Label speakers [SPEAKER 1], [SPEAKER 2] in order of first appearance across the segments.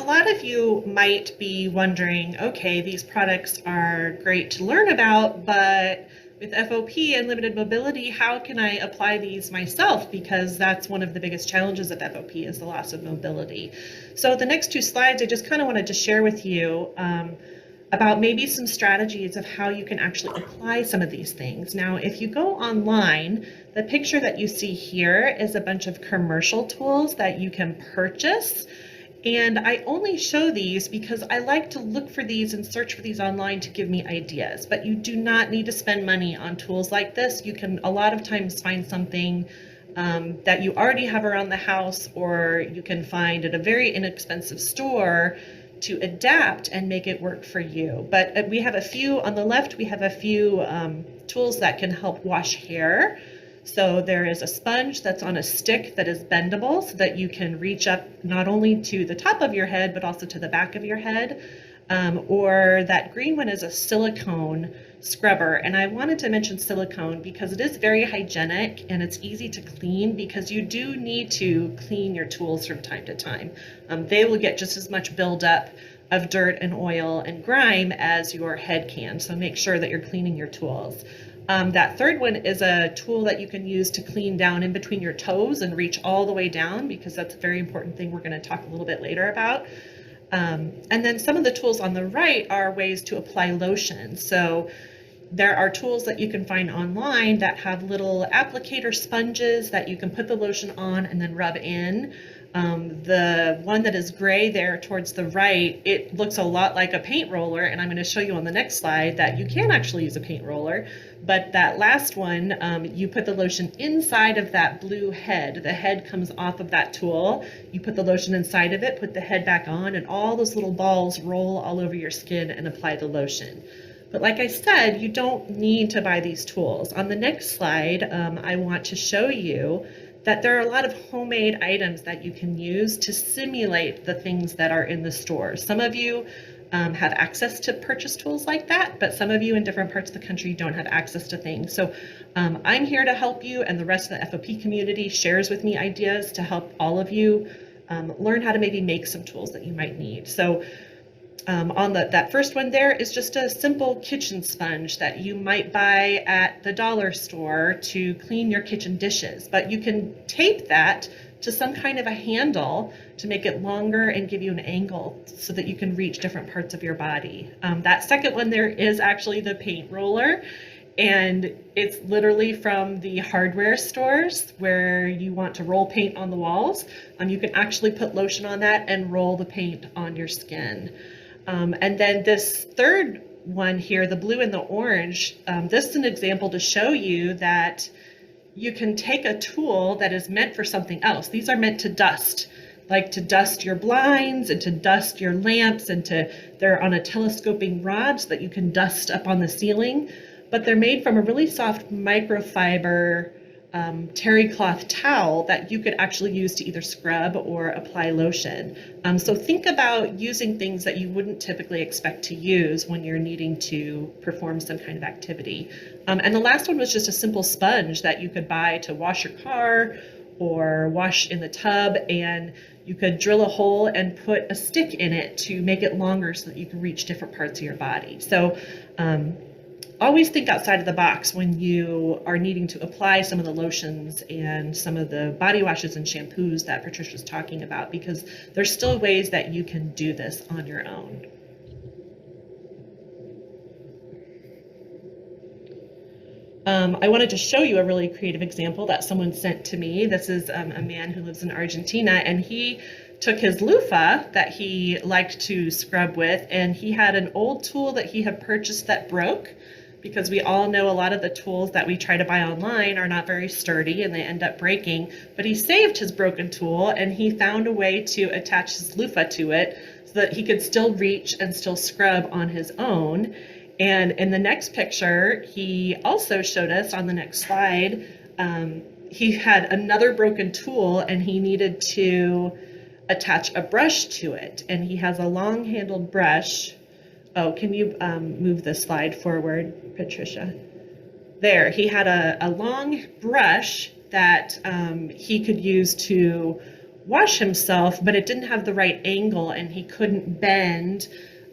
[SPEAKER 1] lot of you might be wondering, okay, these products are great to learn about, but with FOP and limited mobility, how can I apply these myself? Because that's one of the biggest challenges of FOP is the loss of mobility. So the next two slides, I just kind of wanted to share with you about maybe some strategies of how you can actually apply some of these things. Now, if you go online, the picture that you see here is a bunch of commercial tools that you can purchase. And I only show these because I like to look for these and search for these online to give me ideas. But you do not need to spend money on tools like this. You can a lot of times find something that you already have around the house, or you can find at a very inexpensive store to adapt and make it work for you. But we have a few on the left, we have a few tools that can help wash hair. So there is a sponge that's on a stick that is bendable so that you can reach up not only to the top of your head, but also to the back of your head. Or that green one is a silicone scrubber. And I wanted to mention silicone because it is very hygienic and it's easy to clean, because you do need to clean your tools from time to time. They will get just as much buildup of dirt and oil and grime as your head can. So make sure that you're cleaning your tools. That third one is a tool that you can use to clean down in between your toes and reach all the way down, because that's a very important thing we're going to talk a little bit later about. And then some of the tools on the right are ways to apply lotion. So there are tools that you can find online that have little applicator sponges that you can put the lotion on and then rub in. The one that is gray there towards the right, it looks a lot like a paint roller, and I'm going to show you on the next slide that you can actually use a paint roller. But that last one, you put the lotion inside of that blue head. The head comes off of that tool. You put the lotion inside of it, put the head back on, and all those little balls roll all over your skin and apply the lotion. But like I said, you don't need to buy these tools. On the next slide, I want to show you that there are a lot of homemade items that you can use to simulate the things that are in the store. Some of you have access to purchase tools like that, but some of you in different parts of the country don't have access to things. So I'm here to help you, and the rest of the FOP community shares with me ideas to help all of you learn how to maybe make some tools that you might need. So on that first one there is just a simple kitchen sponge that you might buy at the dollar store to clean your kitchen dishes, but you can tape that to some kind of a handle to make it longer and give you an angle so that you can reach different parts of your body. That second one there is actually the paint roller, and it's literally from the hardware stores where you want to roll paint on the walls. You can actually put lotion on that and roll the paint on your skin. And then this third one here, the blue and the orange, this is an example to show you that you can take a tool that is meant for something else. These are meant to dust, like to dust your blinds and to dust your lamps, and they're on a telescoping rod so that you can dust up on the ceiling, but they're made from a really soft microfiber terry cloth towel that you could actually use to either scrub or apply lotion. So think about using things that you wouldn't typically expect to use when you're needing to perform some kind of activity. And the last one was just a simple sponge that you could buy to wash your car or wash in the tub, and you could drill a hole and put a stick in it to make it longer so that you can reach different parts of your body. So always think outside of the box when you are needing to apply some of the lotions and some of the body washes and shampoos that Patricia's talking about, because there's still ways that you can do this on your own. I wanted to show you a really creative example that someone sent to me. This is a man who lives in Argentina, and he took his loofah that he liked to scrub with, and he had an old tool that he had purchased that broke, because we all know a lot of the tools that we try to buy online are not very sturdy and they end up breaking. But he saved his broken tool, and he found a way to attach his loofah to it so that he could still reach and still scrub on his own. And in the next picture, he also showed us on the next slide, he had another broken tool and he needed to attach a brush to it. And he has a long handled brush. Oh, can you move the slide forward, Patricia? There, he had a long brush that he could use to wash himself, but it didn't have the right angle and he couldn't bend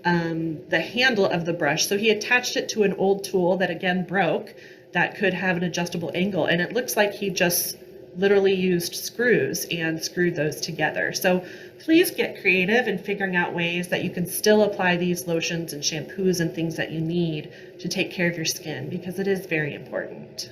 [SPEAKER 1] the handle of the brush. So he attached it to an old tool that again broke, that could have an adjustable angle. And it looks like he just literally used screws and screwed those together. So please get creative in figuring out ways that you can still apply these lotions and shampoos and things that you need to take care of your skin, because it is very important.